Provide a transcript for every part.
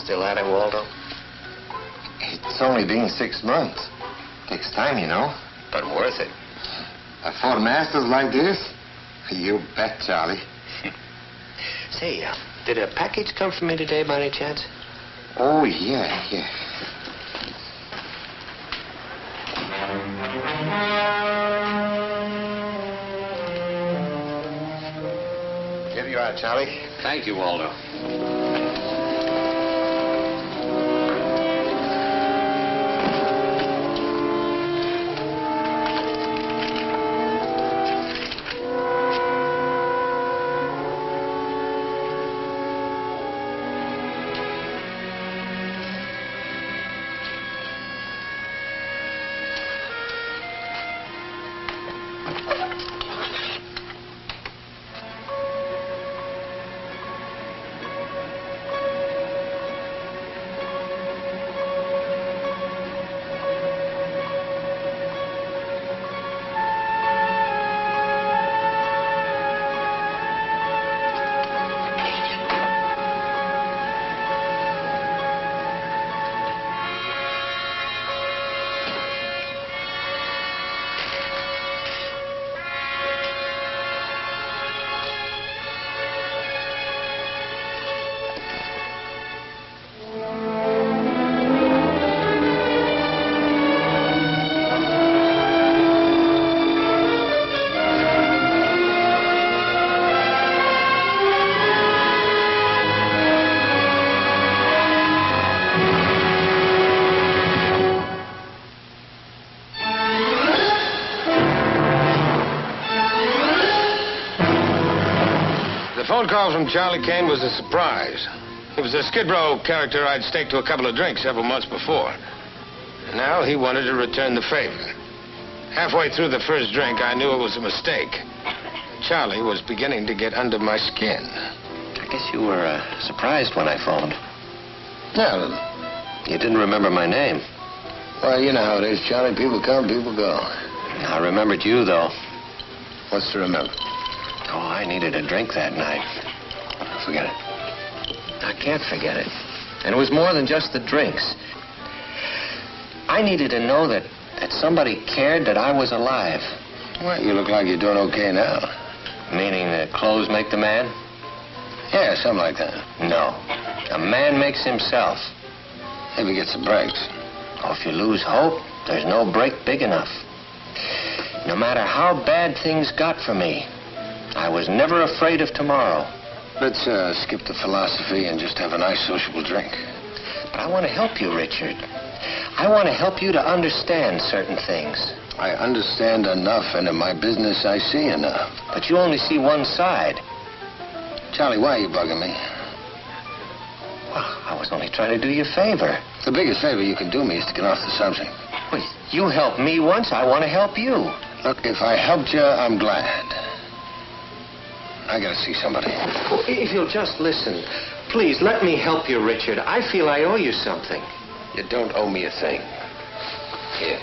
Still at it, Waldo? It's only been 6 months. Takes time, you know. But worth it. For masters like this? You bet, Charlie. Say, did a package come for me today by any chance? Oh, yeah. Here you are, Charlie. Thank you, Waldo. The phone call from Charlie Kane was a surprise. It was a Skid Row character I'd staked to a couple of drinks several months before. And now he wanted to return the favor. Halfway through the first drink, I knew it was a mistake. Charlie was beginning to get under my skin. I guess you were surprised when I phoned. Yeah, You didn't remember my name. well, you know how it is, Charlie. People come, people go. I remembered you, though. What's to remember? Oh, I needed a drink that night. Forget it. I can't forget it. And it was more than just the drinks. I needed to know that somebody cared that I was alive. Well, you look like you're doing okay now. Meaning that clothes make the man? Yeah, something like that. No. A man makes himself. Maybe get some breaks. Oh, if you lose hope, there's no break big enough. No matter how bad things got for me, I was never afraid of tomorrow. Let's skip the philosophy and just have a nice sociable drink. But I want to help you, Richard. I want to help you to understand certain things. I understand enough, and in my business, I see enough. But you only see one side. Charlie, why are you bugging me? Well, I was only trying to do you a favor. The biggest favor you can do me is to get off the subject. Well, you helped me once, I want to help you. Look, if I helped you, I'm glad. I gotta see somebody. Well, if you'll just listen, please, let me help you, Richard. I feel I owe you something. You don't owe me a thing. Here.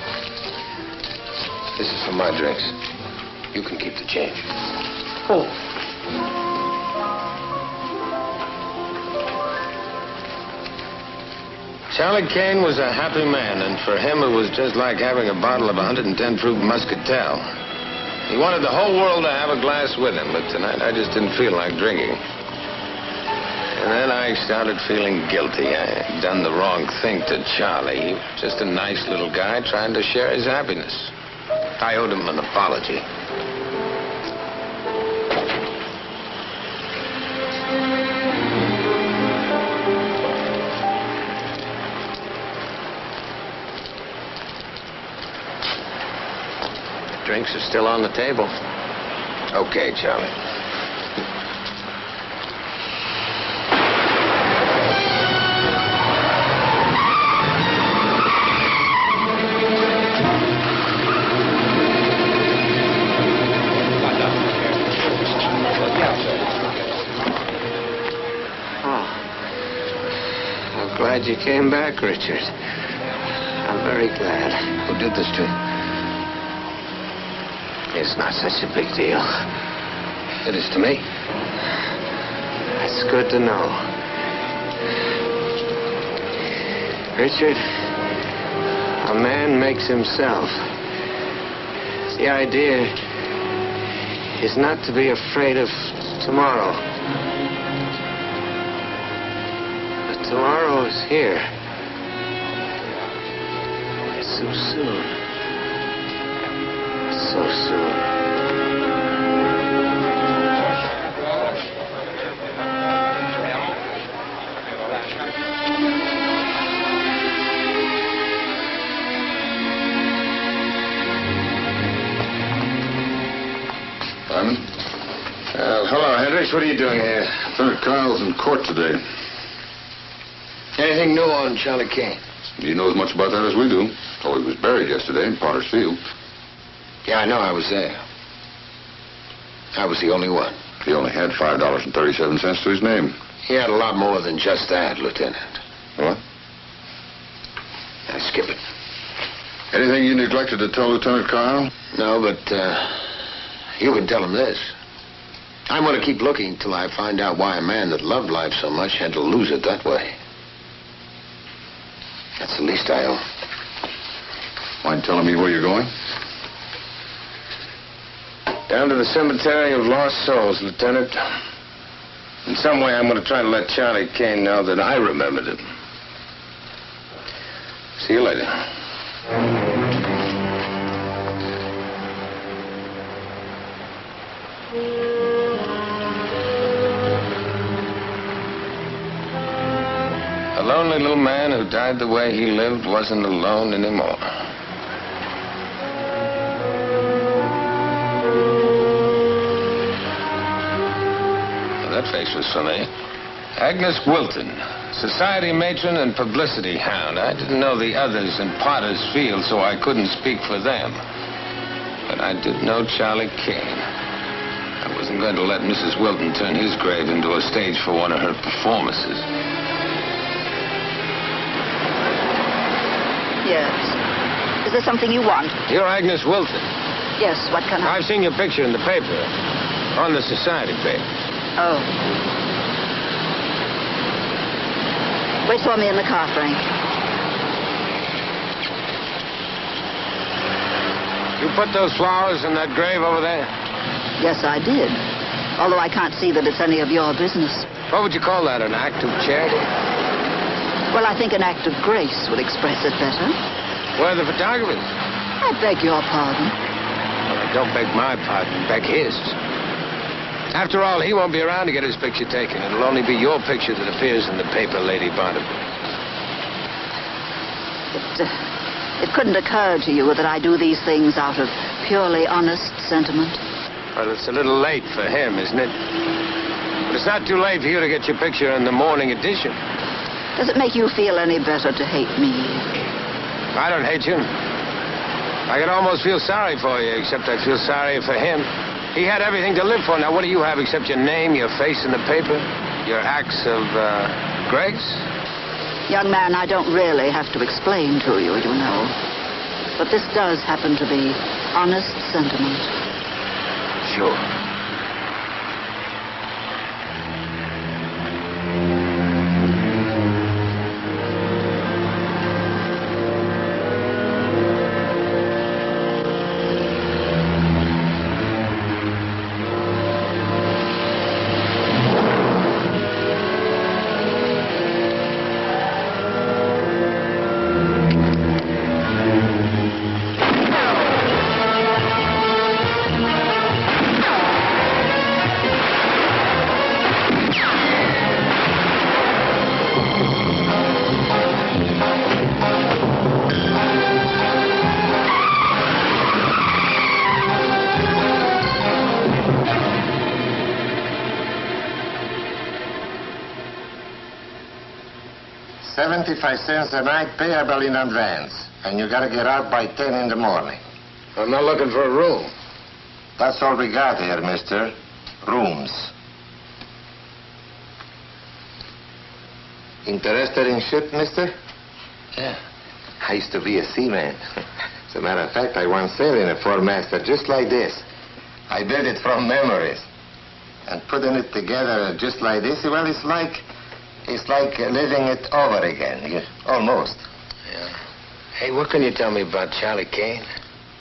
This is for my drinks. You can keep the change. Oh. Charlie Kane was a happy man, and for him it was just like having a bottle of 110 proof Muscatel. He wanted the whole world to have a glass with him, but tonight I just didn't feel like drinking. And then I started feeling guilty. I had done the wrong thing to Charlie. He was just a nice little guy trying to share his happiness. I owed him an apology. Drinks are still on the table. Okay, Charlie. Oh. I'm glad you came back, Richard. I'm very glad. Who did this to you? It's not such a big deal. It is to me. That's good to know. Richard, a man makes himself. The idea is not to be afraid of tomorrow. But tomorrow is here. So soon. So soon. Simon? Hello, Hendricks. What are you doing here? Senator Kyle's in court today. Anything new on Charlie Kane? Do you know as much about that as we do? Oh, he was buried yesterday in Potter's Field. Yeah, I know. I was there. I was the only one. He only had $5.37 to his name. He had a lot more than just that, Lieutenant. What? Now, skip it. Anything you neglected to tell Lieutenant Kyle? No, but, you can tell him this. I'm going to keep looking till I find out why a man that loved life so much had to lose it that way. That's the least I owe. Mind telling me where you're going? Down to the cemetery of lost souls, Lieutenant. In some way, I'm going to try to let Charlie Kane know that I remembered him. See you later. A lonely little man who died the way he lived wasn't alone anymore. Well, that face was for me. Agnes Wilton, society matron and publicity hound. I didn't know the others in Potter's Field, so I couldn't speak for them. But I did know Charlie Kane. I wasn't going to let Mrs. Wilton turn his grave into a stage for one of her performances. Yes. Is there something you want? You're Agnes Wilton. Yes, what can I... I've seen your picture in the paper. On the society page. Oh. Wait for me in the car, Frank. You put those flowers in that grave over there? Yes, I did. Although I can't see that it's any of your business. What would you call that, an act of charity? Well, I think an act of grace would express it better. Where are the photographers? I beg your pardon. Well, I don't beg my pardon, beg his. After all, he won't be around to get his picture taken. It'll only be your picture that appears in the paper, Lady Barnaby. It couldn't occur to you that I do these things out of purely honest sentiment. Well, it's a little late for him, isn't it? But it's not too late for you to get your picture in the morning edition. Does it make you feel any better to hate me? I don't hate you. I can almost feel sorry for you, except I feel sorry for him. He had everything to live for. Now, what do you have except your name, your face in the paper, your acts of grace? Young man, I don't really have to explain to you, you know. But this does happen to be honest sentiment. Sure. $0.75 a night payable in advance. And you gotta get out by 10 in the morning. I'm not looking for a room. That's all we got here, mister. Rooms. Interested in ship, mister? Yeah. I used to be a seaman. As a matter of fact, I once sailed in a four-master just like this. I built it from memories. And putting it together just like this, well, it's like It's like living it over again, almost. Yeah. Hey, what can you tell me about Charlie Kane?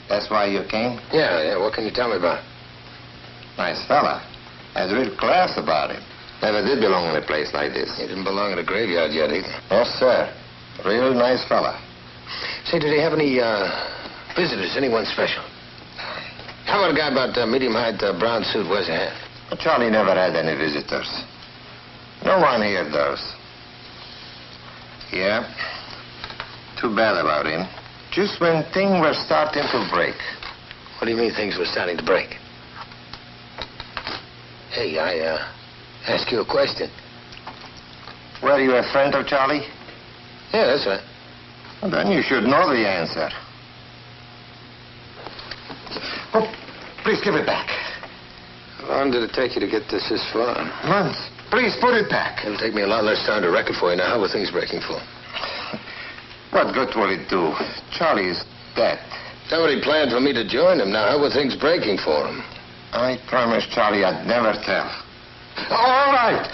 That's why you came? Yeah, what can you tell me about him? Nice fella. Has real class about him. Never did belong in a place like this. He didn't belong in a graveyard yet, either. No, sir. Real nice fella. Say, did he have any, visitors, anyone special? How about a guy about medium-height, brown suit, wears a hat? Charlie never had any visitors. No one here does. Yeah. Too bad about him. Just when things were starting to break. What do you mean things were starting to break? Hey, I ask you a question. Were you a friend of Charlie? Yeah, that's right. Well, then you should know the answer. Oh, please give it back. How long did it take you to get this far? Months. Please put it back. It'll take me a lot less time to wreck it for you. Now, how were things breaking for? What good will it do? Charlie is dead. Somebody planned for me to join him. Now, how were things breaking for him? I promised Charlie I'd never tell. All right.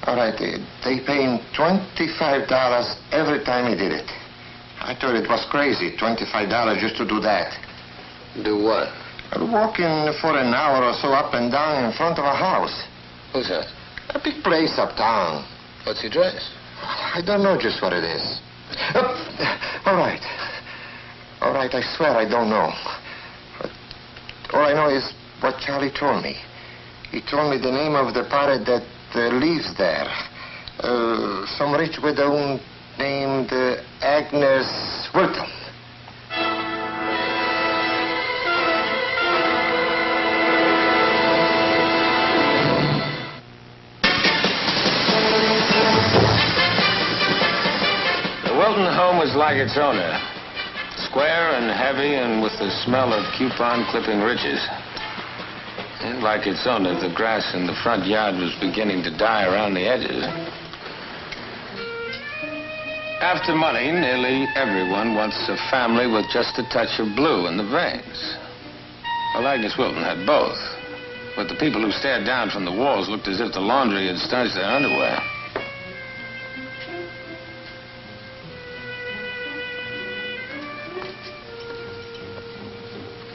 All right, they pay him $25 every time he did it. I thought it was crazy, $25 just to do that. Do what? Walking for an hour or so up and down in front of a house. Who's that? A big place uptown. What's he dressed? I don't know just what it is. All right. All right, I swear I don't know. But all I know is what Charlie told me. He told me the name of the pirate that lives there. Some rich widow named Agnes Wilton. The Wilton home was like its owner. Square and heavy and with the smell of coupon clipping riches. And like its owner, the grass in the front yard was beginning to die around the edges. After money, nearly everyone wants a family with just a touch of blue in the veins. Well, Agnes Wilton had both. But the people who stared down from the walls looked as if the laundry had starched their underwear.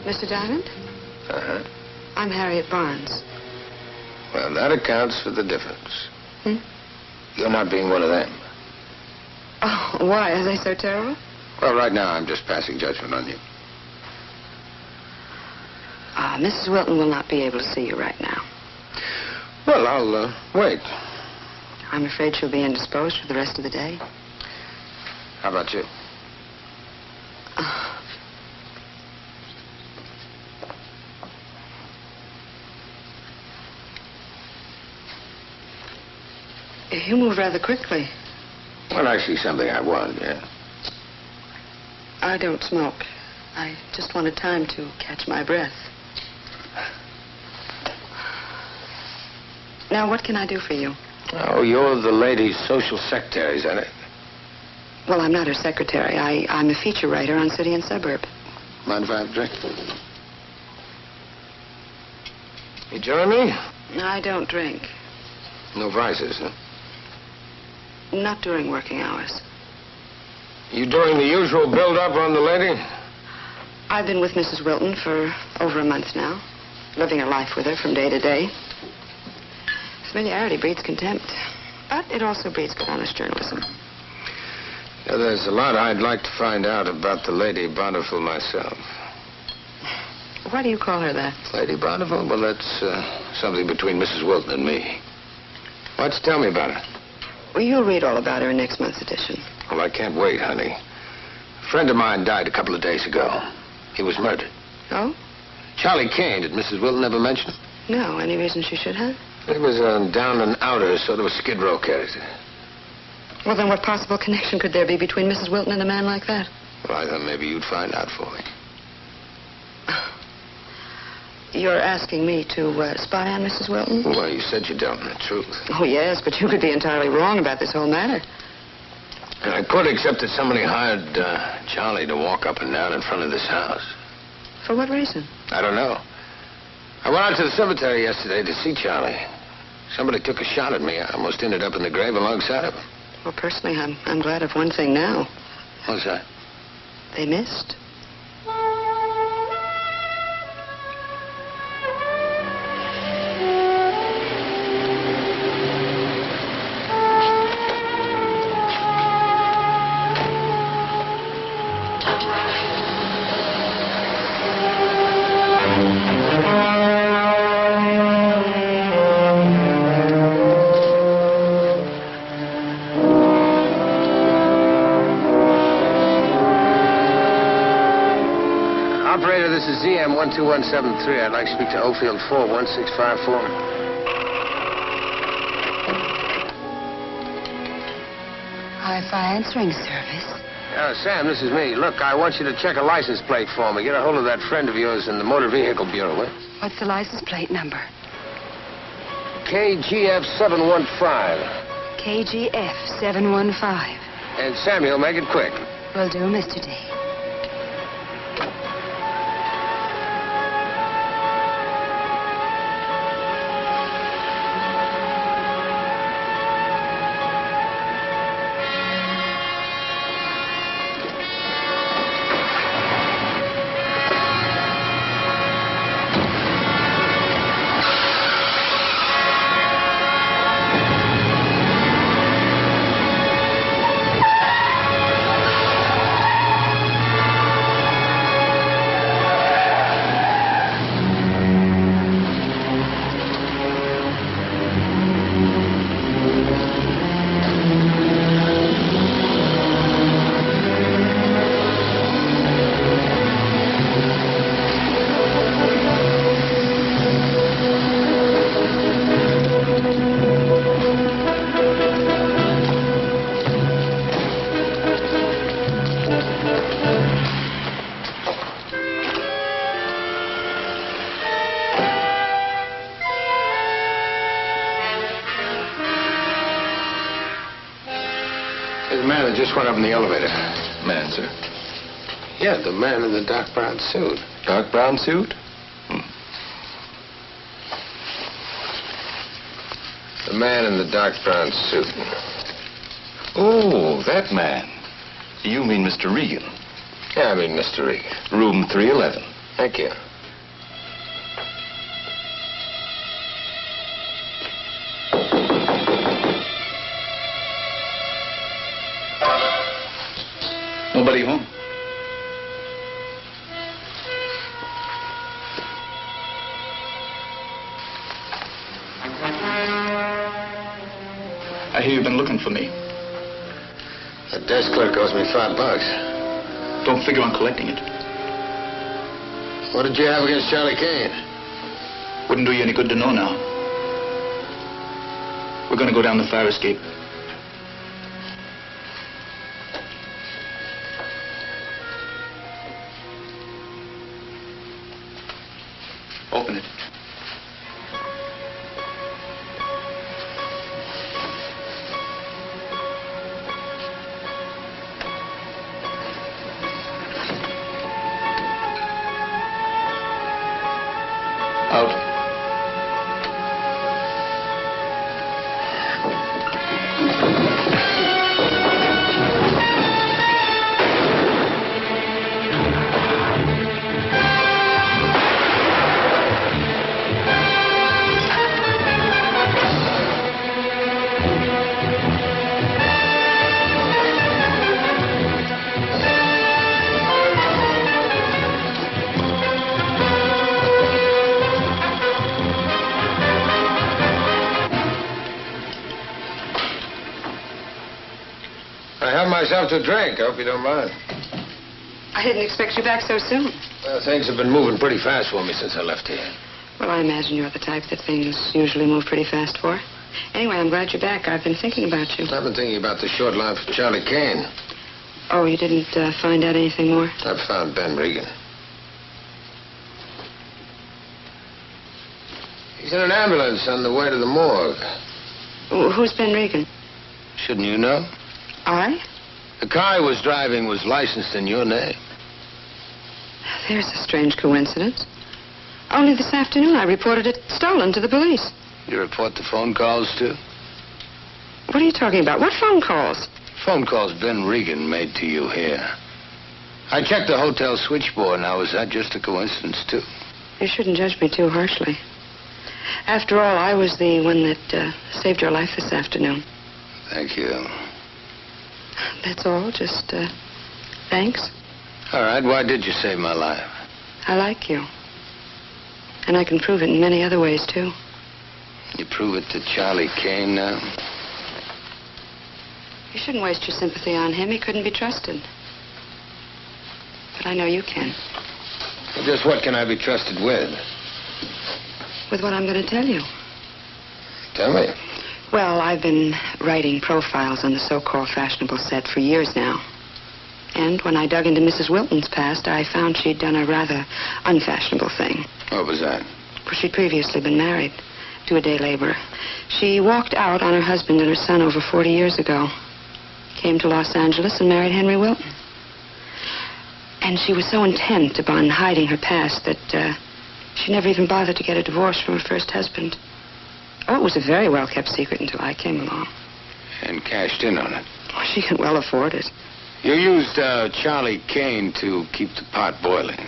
Mr. Diamond? Uh-huh. I'm Harriet Barnes. Well, that accounts for the difference. Hmm? You're not being one of them. Oh, why? Are they so terrible? Well, right now, I'm just passing judgment on you. Mrs. Wilton will not be able to see you right now. Well, I'll wait. I'm afraid she'll be indisposed for the rest of the day. How about you? You moved rather quickly. Well, actually, something I want, yeah. I don't smoke. I just wanted time to catch my breath. Now, what can I do for you? Oh, you're the lady's social secretary, is that it? Well, I'm not her secretary. I'm a feature writer on City and Suburb. Mind if I have a drink? You join me? I don't drink. No vices, huh? Not during working hours. You doing the usual build-up on the lady? I've been with Mrs. Wilton for over a month now, living her life with her from day to day. Familiarity breeds contempt, but it also breeds good, honest journalism. Yeah, there's a lot I'd like to find out about the Lady Bountiful myself. Why do you call her that? Lady Bountiful? Well, that's something between Mrs. Wilton and me. Why don't you tell me about her? Well, you'll read all about her in next month's edition. Well, I can't wait, honey. A friend of mine died a couple of days ago. He was murdered. Oh? Charlie Kane. Did Mrs. Wilton ever mention it? No. Any reason she should have? He was a down-and-outer, sort of a Skid Row character. Well, then what possible connection could there be between Mrs. Wilton and a man like that? Well, I thought maybe you'd find out for me. You're asking me to spy on Mrs. Wilton? Well, you said you're telling the truth. Oh, yes, but you could be entirely wrong about this whole matter. And I could, except that somebody hired Charlie to walk up and down in front of this house. For what reason? I don't know. I went out to the cemetery yesterday to see Charlie. Somebody took a shot at me. I almost ended up in the grave alongside of him. Well, personally, I'm glad of one thing now. What's that? They missed. Operator, this is ZM 12173. I'd like to speak to Oldfield 41654. Hi-Fi answering service. Sam, this is me. Look, I want you to check a license plate for me. Get a hold of that friend of yours in the Motor Vehicle Bureau, will you? What's the license plate number? KGF 715. KGF 715. And Samuel, make it quick. Will do, Mr. D. There's a man that just went up in the elevator. Man, sir. Yeah, the man in the dark brown suit. Dark brown suit? The man in the dark brown suit. Oh, that man. You mean Mr. Regan. Yeah, I mean Mr. Regan. Room 311. Thank you. Nobody home? I hear you've been looking for me. The desk clerk owes me $5. Don't figure on collecting it. What did you have against Charlie Kane? Wouldn't do you any good to know now. We're going to go down the fire escape. Open it. Out. I helped myself to a drink. I hope you don't mind. I didn't expect you back so soon. Well, things have been moving pretty fast for me since I left here. Well, I imagine you're the type that things usually move pretty fast for. Anyway, I'm glad you're back. I've been thinking about you. I've been thinking about the short life of Charlie Kane. Oh, you didn't find out anything more? I've found Ben Regan. He's in an ambulance on the way to the morgue. Who's Ben Regan? Shouldn't you know? I? The car he was driving was licensed in your name. There's a strange coincidence. Only this afternoon I reported it stolen to the police. You report the phone calls, too? What are you talking about? What phone calls? Phone calls Ben Regan made to you here. I checked the hotel switchboard. Now, was that just a coincidence, too? You shouldn't judge me too harshly. After all, I was the one that saved your life this afternoon. Thank you. That's all. Just, thanks. All right. Why did you save my life? I like you. And I can prove it in many other ways, too. You prove it to Charlie Kane now? You shouldn't waste your sympathy on him. He couldn't be trusted. But I know you can. Well, just what can I be trusted with? With what I'm going to tell you. Tell me. Well, I've been writing profiles on the so-called fashionable set for years now. And when I dug into Mrs. Wilton's past, I found she'd done a rather unfashionable thing. What was that? For she'd previously been married to a day laborer. She walked out on her husband and her son over 40 years ago. Came to Los Angeles and married Henry Wilton. And she was so intent upon hiding her past that she never even bothered to get a divorce from her first husband. Oh, it was a very well-kept secret until I came along. And cashed in on it. Oh, she can well afford it. You used Charlie Kane to keep the pot boiling.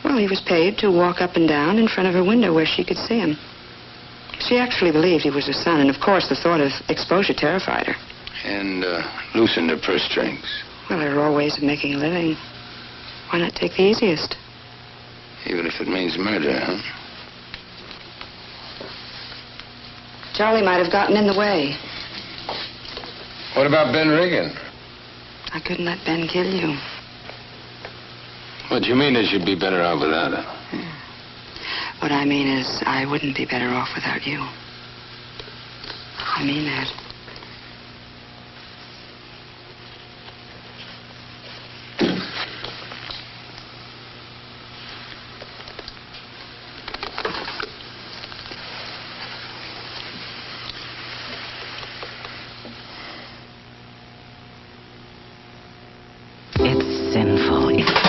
Well, he was paid to walk up and down in front of her window where she could see him. She actually believed he was her son, and of course the thought of exposure terrified her. And loosened her purse strings. Well, there are all ways of making a living. Why not take the easiest? Even if it means murder, huh? Charlie might have gotten in the way. What about Ben Regan? I couldn't let Ben kill you. What you mean is you'd be better off without her? What I mean is I wouldn't be better off without you. I mean that. It's sinful. It's